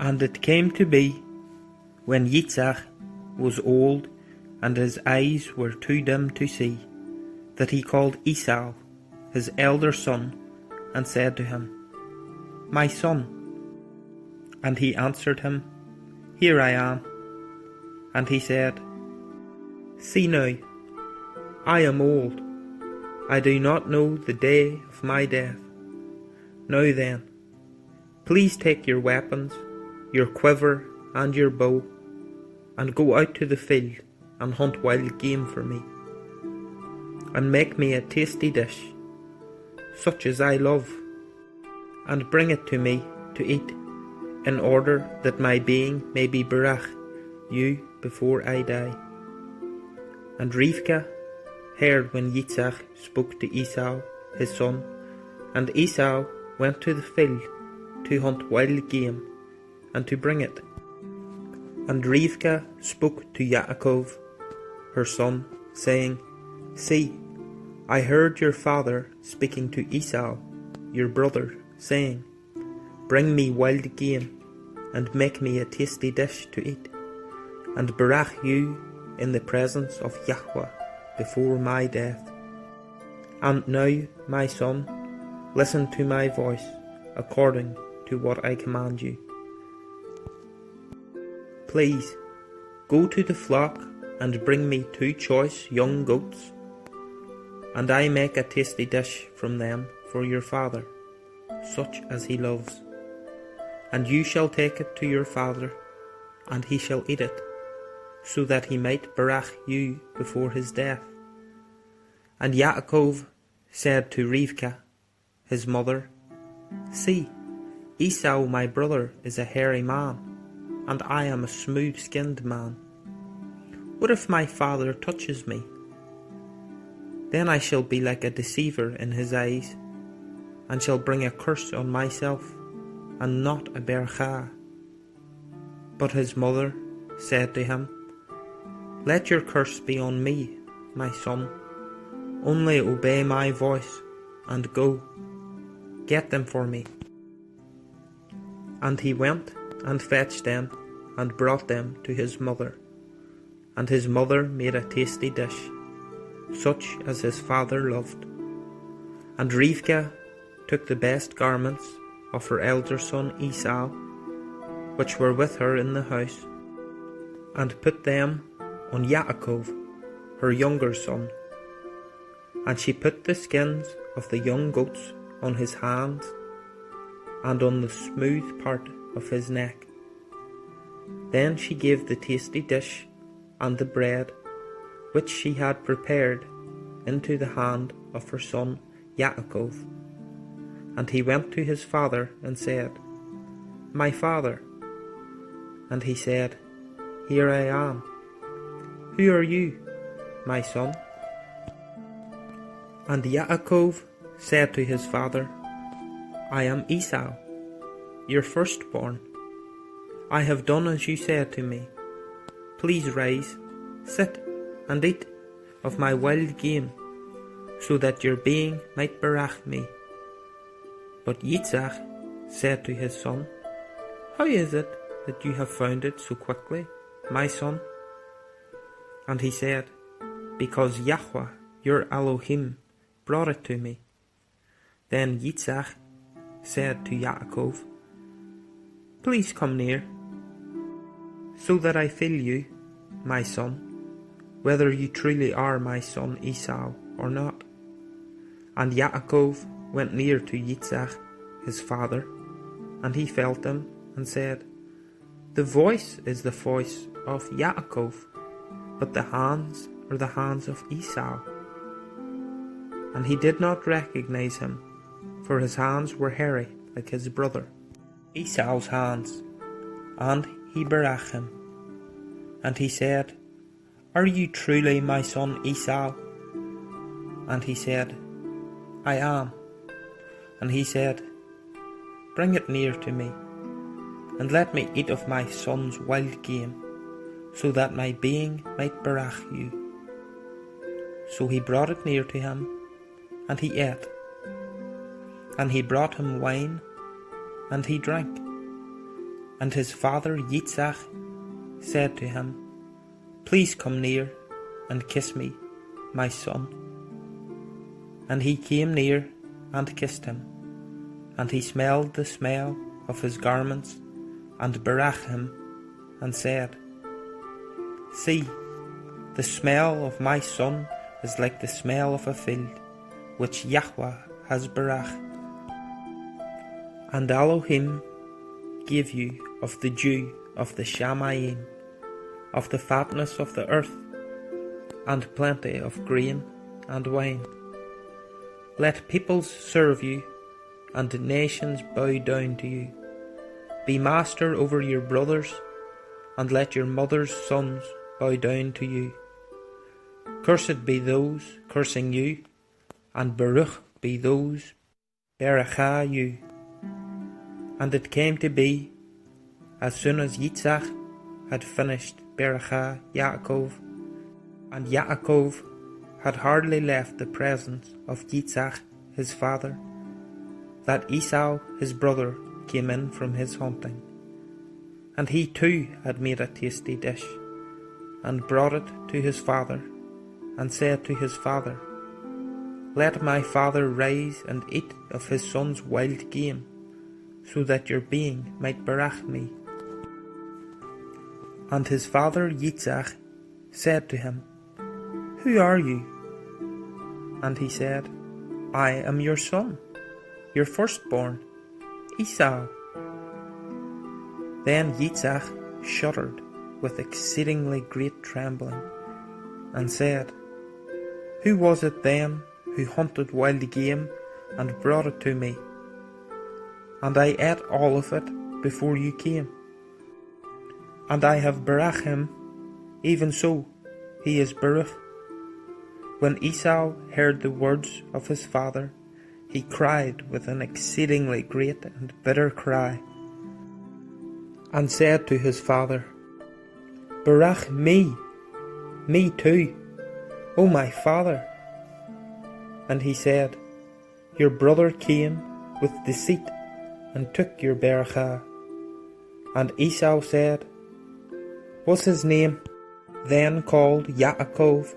And it came to be, when Yitzhak was old, and his eyes were too dim to see, that he called Esau, his elder son, and said to him, My son. And he answered him, Here I am. And he said, See now, I am old, I do not know the day of my death. Now then, please take your weapons, your quiver and your bow, and go out to the field and hunt wild game for me, and make me a tasty dish, such as I love, and bring it to me to eat, in order that my being may be Bereshith you before I die. And Rivkah heard when Yitzhak spoke to Esau his son, and Esau went to the field to hunt wild game, and to bring it. And Rivkah spoke to Yaakov her son, saying, See, I heard your father speaking to Esau your brother, saying, Bring me wild game, and make me a tasty dish to eat, and berach you in the presence of Yahweh before my death. And now, my son, listen to my voice, according to what I command you. Please, go to the flock and bring me 2 choice young goats, and I make a tasty dish from them for your father, such as he loves. And you shall take it to your father, and he shall eat it, so that he might berach you before his death. And Yaakov said to Rivkah, his mother, See, Esau my brother is a hairy man, and I am a smooth-skinned man. What if my father touches me? Then I shall be like a deceiver in his eyes, and shall bring a curse on myself, and not a berachah. But his mother said to him, Let your curse be on me, my son. Only obey my voice, and go. Get them for me. And he went and fetched them, and brought them to his mother. And his mother made a tasty dish, such as his father loved. And Rivkah took the best garments of her elder son Esau, which were with her in the house, and put them on Yaakov, her younger son. And she put the skins of the young goats on his hands, and on the smooth part of his neck. Then she gave the tasty dish and the bread, which she had prepared, into the hand of her son Yaakov. And he went to his father and said, My father. And he said, Here I am. Who are you, my son? And Yaakov said to his father, I am Esau, your firstborn. I have done as you said to me. Please rise, sit, and eat of my wild game, so that your being might berach me. But Yitzhak said to his son, How is it that you have found it so quickly, my son? And he said, Because Yahweh, your Elohym, brought it to me. Then Yitzhak said to Yaakov, Please come near, so that I feel you, my son, whether you truly are my son Esau or not. And Yaakov went near to Yitzhak his father, and he felt him, and said, The voice is the voice of Yaakov, but the hands are the hands of Esau. And he did not recognize him, for his hands were hairy like his brother Esau's hands. And he berach him. And he said, Are you truly my son Esau? And he said, I am. And he said, Bring it near to me, and let me eat of my son's wild game, so that my being might berach you. So he brought it near to him, and he ate. And he brought him wine, and he drank. And his father Yitzhak said to him, Please come near and kiss me, my son. And he came near and kissed him, and he smelled the smell of his garments, and barach him, and said, See, the smell of my son is like the smell of a field, which Yahweh has barach. And Elohym gave you of the dew of the Shamayim, of the fatness of the earth, and plenty of grain and wine. Let peoples serve you, and nations bow down to you. Be master over your brothers, and let your mother's sons bow down to you. Cursed be those cursing you, and Baruch be those berachah you. And it came to be, as soon as Yitzhak had finished berachah Yaakov, and Yaakov had hardly left the presence of Yitzhak his father, that Esau his brother came in from his hunting. And he too had made a tasty dish, and brought it to his father, and said to his father, Let my father rise and eat of his son's wild game, so that your being might barach me. And his father Yitzhak said to him, Who are you? And he said, I am your son, your firstborn, Esau. Then Yitzhak shuddered with exceedingly great trembling, and said, Who was it then who hunted wild game and brought it to me? And I ate all of it before you came. And I have barach him, even so he is baruch. When Esau heard the words of his father, he cried with an exceedingly great and bitter cry, and said to his father, Barach me too, O my father. And he said, Your brother came with deceit, and took your berachah. And Esau said, Was his name then called Yaakov?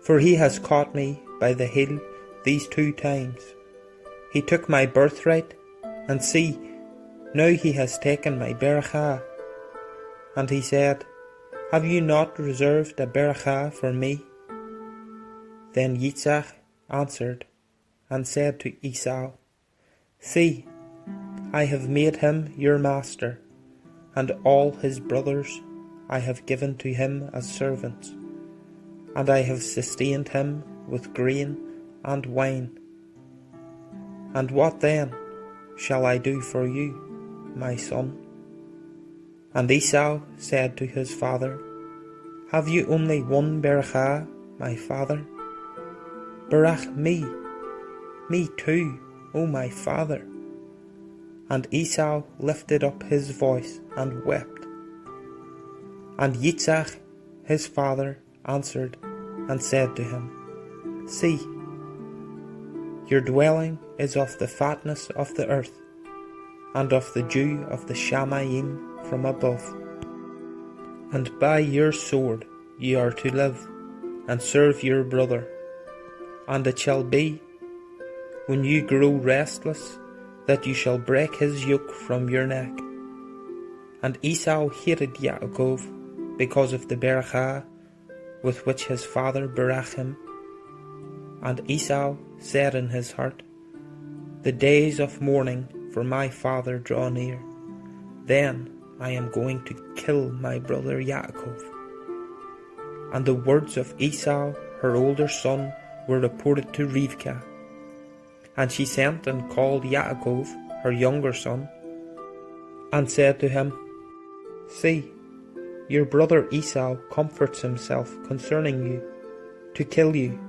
For he has caught me by the heel these 2 times. He took my birthright, and see, now he has taken my berachah. And he said, Have you not reserved a berachah for me? Then Yitzhak answered, and said to Esau, See, I have made him your master, and all his brothers I have given to him as servants, and I have sustained him with grain and wine. And what then shall I do for you, my son? And Esau said to his father, Have you only one berachah, my father? Barach me too, O my father. And Esau lifted up his voice and wept. And Yitzhak his father answered and said to him, See, your dwelling is of the fatness of the earth, and of the dew of the Shamayim from above. And by your sword ye are to live, and serve your brother. And it shall be, when you grow restless, that you shall break his yoke from your neck. And Esau hated Yaakov because of the berachah with which his father barach him. And Esau said in his heart, The days of mourning for my father draw near. Then I am going to kill my brother Yaakov. And the words of Esau, her older son, were reported to Rivkah. And she sent and called Yaakov, her younger son, and said to him, See, your brother Esau comforts himself concerning you, to kill you.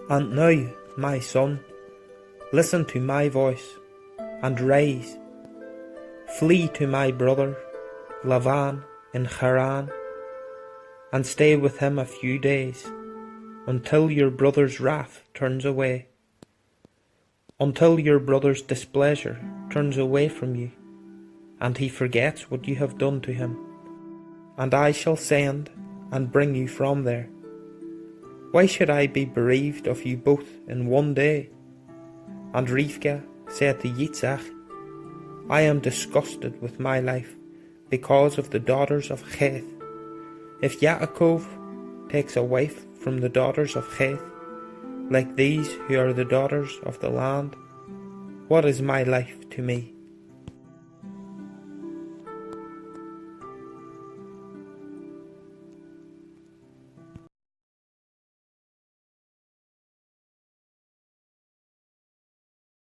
And now, my son, listen to my voice, and rise. Flee to my brother Lavan in Haran, and stay with him a few days, until your brother's wrath turns away, until your brother's displeasure turns away from you, and he forgets what you have done to him. And I shall send and bring you from there. Why should I be bereaved of you both in one day? And Rivka said to Yitzhak, I am disgusted with my life because of the daughters of Heth. If Yaakov takes a wife from the daughters of Heth, like these who are the daughters of the land, what is my life to me?